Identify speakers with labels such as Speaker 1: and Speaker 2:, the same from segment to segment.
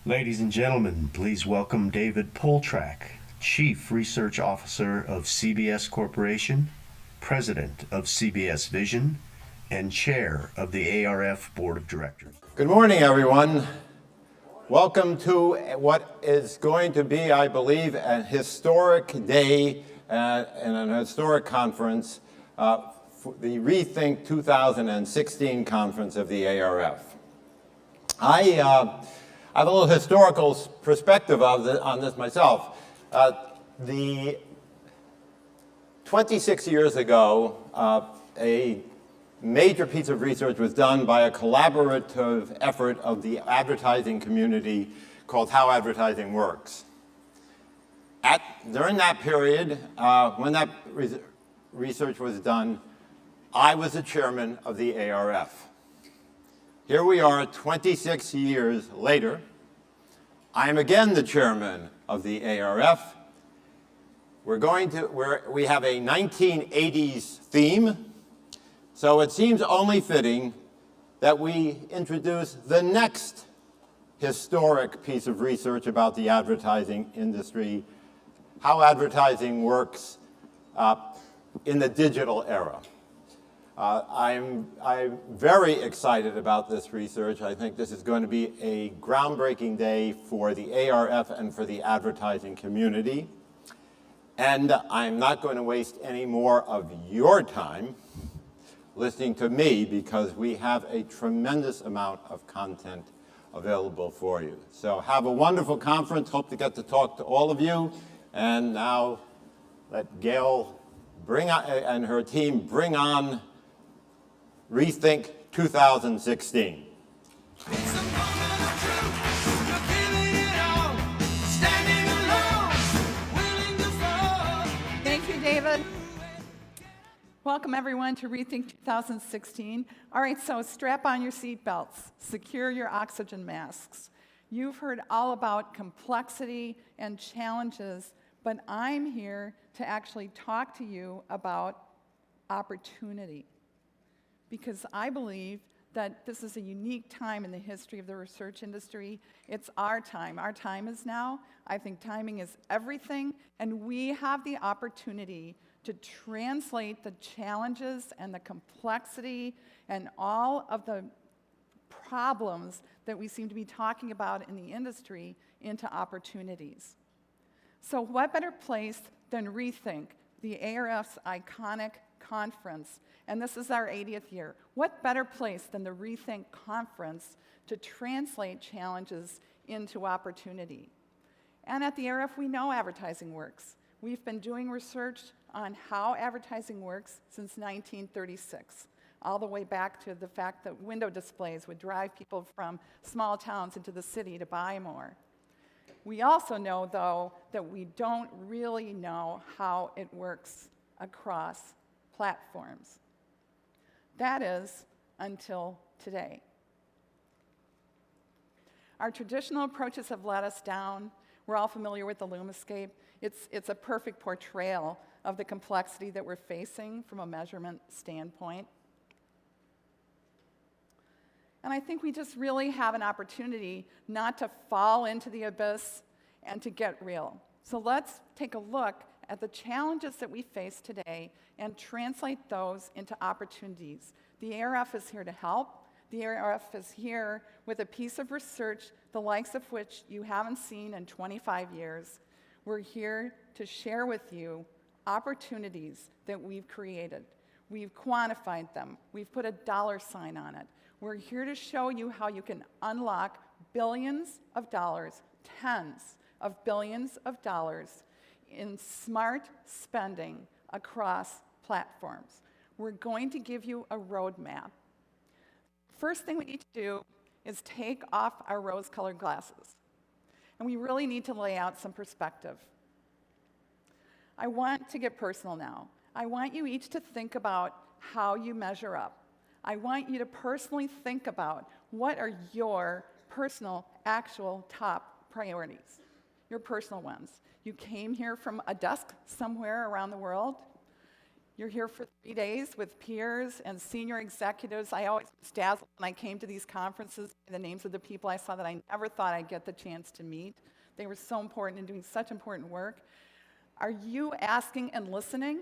Speaker 1: Ladies and gentlemen, please welcome David Poltrack, Chief Research Officer of CBS Corporation, President of CBS Vision, and Chair of the ARF Board of Directors.
Speaker 2: Good morning, everyone. Welcome to what is going to be, I believe, a historic day and an historic conference, the ReThink 2016 conference of the ARF. I have a little historical perspective on this myself. 26 years ago, a major piece of research was done by a collaborative effort of the advertising community called How Advertising Works. During that period, when that research was done, I was the chairman of the ARF. Here we are 26 years later. I am again the chairman of the ARF. We have a 1980s theme. So it seems only fitting that we introduce the next historic piece of research about the advertising industry, how advertising works in the digital era. I'm very excited about this research. I think this is going to be a groundbreaking day for the ARF and for the advertising community. And I'm not going to waste any more of your time listening to me, because we have a tremendous amount of content available for you. So have a wonderful conference. Hope to get to talk to all of you. And now let Gayle and her team bring on ReThink 2016.
Speaker 3: Thank you, David. Welcome, everyone, to ReThink 2016. All right, so strap on your seatbelts, secure your oxygen masks. You've heard all about complexity and challenges, but I'm here to actually talk to you about opportunity, because I believe that this is a unique time in the history of the research industry. It's our time. Our time is now. I think timing is everything, and we have the opportunity to translate the challenges and the complexity and all of the problems that we seem to be talking about in the industry into opportunities. So what better place than ReThink, the ARF's iconic conference, and this is our 80th year. What better place than the ReThink conference to translate challenges into opportunity? And at the ARF, we know advertising works. We've been doing research on how advertising works since 1936, all the way back to the fact that window displays would drive people from small towns into the city to buy more. We also know, though, that we don't really know how it works across platforms. That is, until today. Our traditional approaches have let us down. We're all familiar with the LumaScape. It's a perfect portrayal of the complexity that we're facing from a measurement standpoint. And I think we just really have an opportunity not to fall into the abyss and to get real. So let's take a look at the challenges that we face today and translate those into opportunities. The ARF is here to help. The ARF is here with a piece of research, the likes of which you haven't seen in 25 years. We're here to share with you opportunities that we've created. We've quantified them. We've put a dollar sign on it. We're here to show you how you can unlock billions of dollars, tens of billions of dollars in smart spending across platforms. We're going to give you a roadmap. First thing we need to do is take off our rose-colored glasses. And we really need to lay out some perspective. I want to get personal now. I want you each to think about how you measure up. I want you to personally think about what are your personal, actual top priorities, your personal ones. You came here from a desk somewhere around the world. You're here for 3 days with peers and senior executives. I always was dazzled when I came to these conferences by the names of the people I saw that I never thought I'd get the chance to meet. They were so important and doing such important work. Are you asking and listening?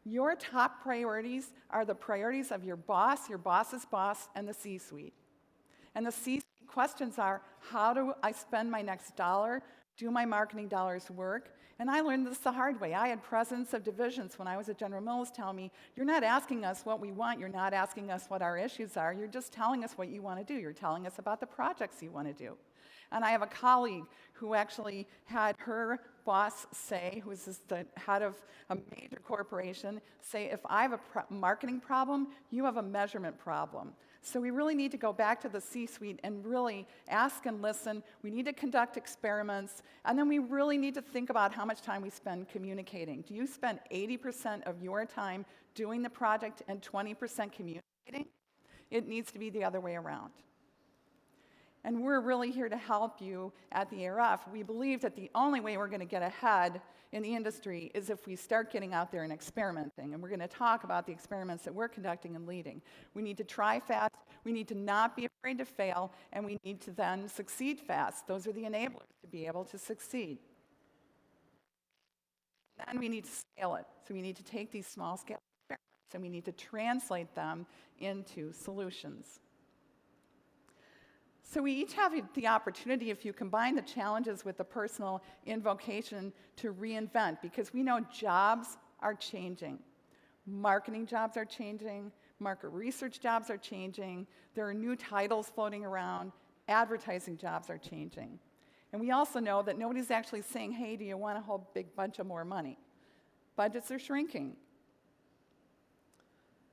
Speaker 3: Your top priorities are the priorities of your boss's boss, and the C-suite. And the C-suite questions are, how do I spend my next dollar? Do my marketing dollars work? And I learned this the hard way. I had presidents of divisions when I was at General Mills tell me, you're not asking us what we want, you're not asking us what our issues are, you're just telling us what you want to do. You're telling us about the projects you want to do. And I have a colleague who actually had her boss say, who is the head of a major corporation, say, if I have a marketing problem, you have a measurement problem. So we really need to go back to the C-suite and really ask and listen. We need to conduct experiments. And then we really need to think about how much time we spend communicating. Do you spend 80% of your time doing the project and 20% communicating? It needs to be the other way around. And we're really here to help you at the ARF. We believe that the only way we're going to get ahead in the industry is if we start getting out there and experimenting. And we're going to talk about the experiments that we're conducting and leading. We need to try fast, we need to not be afraid to fail, and we need to then succeed fast. Those are the enablers to be able to succeed. Then we need to scale it. So we need to take these small-scale experiments and we need to translate them into solutions. So we each have the opportunity, if you combine the challenges with the personal invocation, to reinvent, because we know jobs are changing. Marketing jobs are changing. Market research jobs are changing. There are new titles floating around. Advertising jobs are changing. And we also know that nobody's actually saying, hey, do you want a whole big bunch of more money? Budgets are shrinking.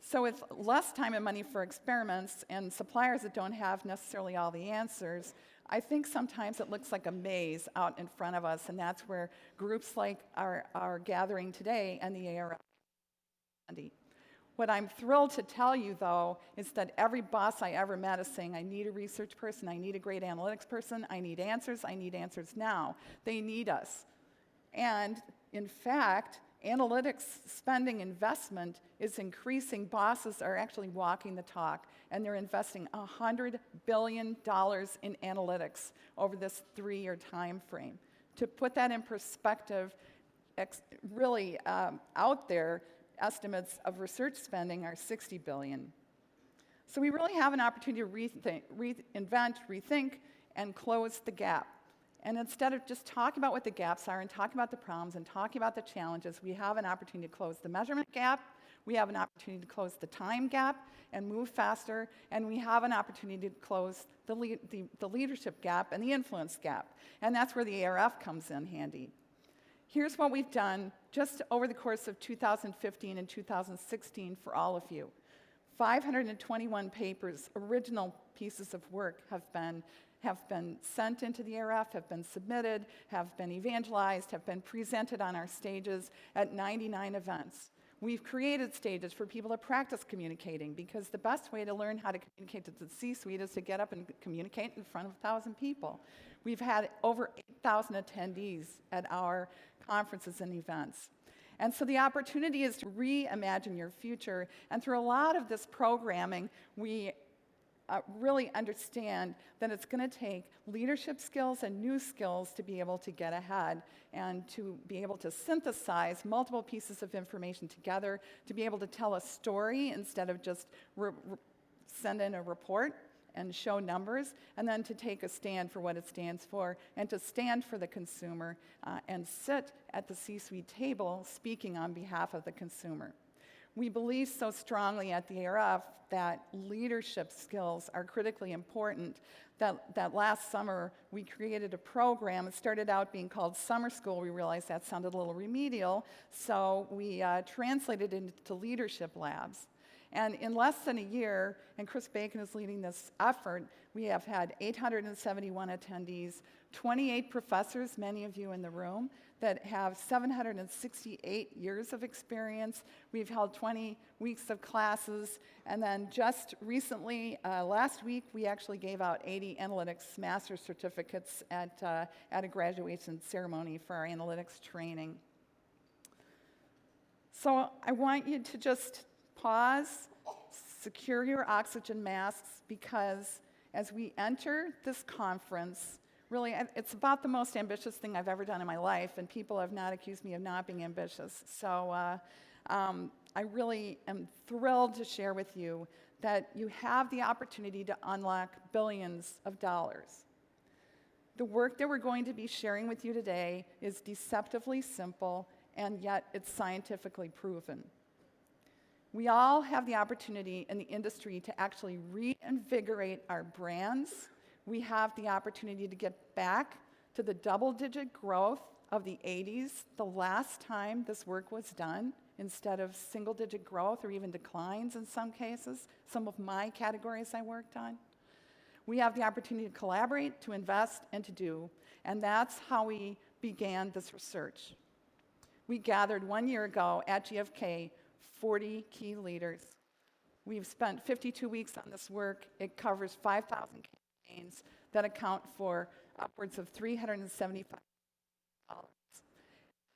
Speaker 3: So with less time and money for experiments and suppliers that don't have necessarily all the answers, I think sometimes it looks like a maze out in front of us, and that's where groups like are gathering today and the ARF. What I'm thrilled to tell you, though, is that every boss I ever met is saying, I need a research person, I need a great analytics person, I need answers now. They need us. And in fact, analytics spending investment is increasing. Bosses are actually walking the talk, and they're investing $100 billion in analytics over this 3-year time frame. To put that in perspective, really out there, estimates of research spending are $60 billion. So we really have an opportunity to reinvent, rethink, and close the gap. And instead of just talking about what the gaps are and talking about the problems and talking about the challenges, we have an opportunity to close the measurement gap, we have an opportunity to close the time gap and move faster, and we have an opportunity to close the leadership gap and the influence gap. And that's where the ARF comes in handy. Here's what we've done just over the course of 2015 and 2016 for all of you. 521 papers, original pieces of work have been sent into the ARF, have been submitted, have been evangelized, have been presented on our stages at 99 events. We've created stages for people to practice communicating, because the best way to learn how to communicate to the C-suite is to get up and communicate in front of 1,000 people. We've had over 8,000 attendees at our conferences and events. And so the opportunity is to reimagine your future, and through a lot of this programming, we really understand that it's going to take leadership skills and new skills to be able to get ahead and to be able to synthesize multiple pieces of information together, to be able to tell a story instead of just send in a report and show numbers, and then to take a stand for what it stands for, and to stand for the consumer and sit at the C-suite table speaking on behalf of the consumer. We believe so strongly at the ARF that leadership skills are critically important that last summer we created a program. It started out being called Summer School. We realized that sounded a little remedial, so we translated it into leadership labs. And in less than a year, and Chris Bacon is leading this effort, we have had 871 attendees, 28 professors, many of you in the room, that have 768 years of experience. We've held 20 weeks of classes, and then just recently, last week, we actually gave out 80 analytics master's certificates at a graduation ceremony for our analytics training. So I want you to just pause, secure your oxygen masks, because as we enter this conference, really, it's about the most ambitious thing I've ever done in my life, and people have not accused me of not being ambitious. So I really am thrilled to share with you that you have the opportunity to unlock billions of dollars. The work that we're going to be sharing with you today is deceptively simple, and yet it's scientifically proven. We all have the opportunity in the industry to actually reinvigorate our brands. We have the opportunity to get back to the double-digit growth of the 80s, the last time this work was done, instead of single-digit growth or even declines in some cases, some of my categories I worked on. We have the opportunity to collaborate, to invest, and to do, and that's how we began this research. We gathered 1 year ago at GFK 40 key leaders. We've spent 52 weeks on this work. It covers 5,000 campaigns that account for upwards of $375.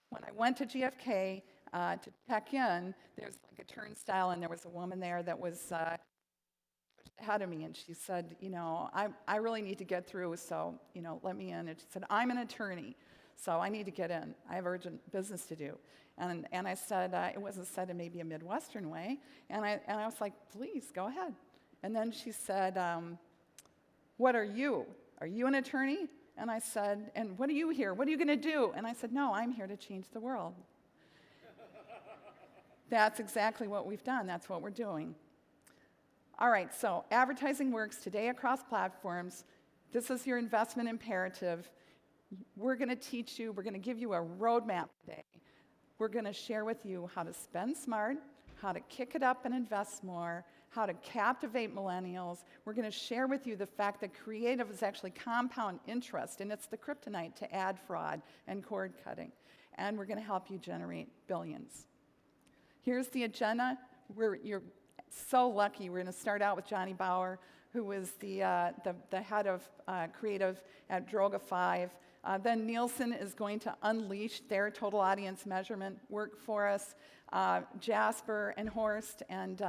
Speaker 3: When I went to GFK to check in, there's like a turnstile, and there was a woman there that was ahead of me, and she said, I really need to get through, so, let me in. And she said, I'm an attorney, so I need to get in. I have urgent business to do. And I said, it wasn't said in maybe a Midwestern way, and I was like, please, go ahead. And then she said, what are you? Are you an attorney? And I said, and what are you here? What are you going to do? And I said, no, I'm here to change the world. That's exactly what we've done. That's what we're doing. All right, so advertising works today across platforms. This is your investment imperative. We're going to teach you, we're going to give you a roadmap today. We're going to share with you how to spend smart, how to kick it up and invest more, how to captivate millennials. We're going to share with you the fact that creative is actually compound interest, and it's the kryptonite to ad fraud and cord cutting. And we're going to help you generate billions. Here's the agenda. You're so lucky. We're going to start out with Johnny Bauer, who is the head of creative at Droga 5. Then Nielsen is going to unleash their total audience measurement work for us. Jasper and Horst and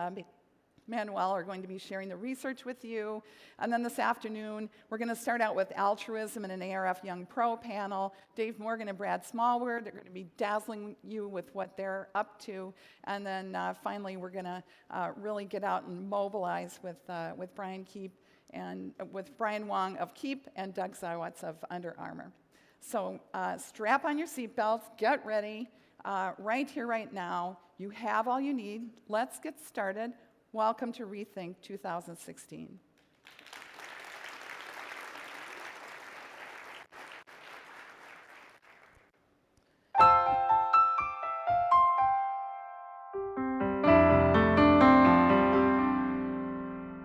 Speaker 3: Manuel are going to be sharing the research with you. And then this afternoon, we're going to start out with altruism and an ARF Young Pro panel. Dave Morgan and Brad Smallwood are going to be dazzling you with what they're up to. And then finally, we're going to really get out and mobilize with Brian Keep and with Brian Wong of Keep and Doug Zawatz of Under Armour. So strap on your seatbelts, get ready, right here, right now. You have all you need. Let's get started. Welcome to ReThink 2016.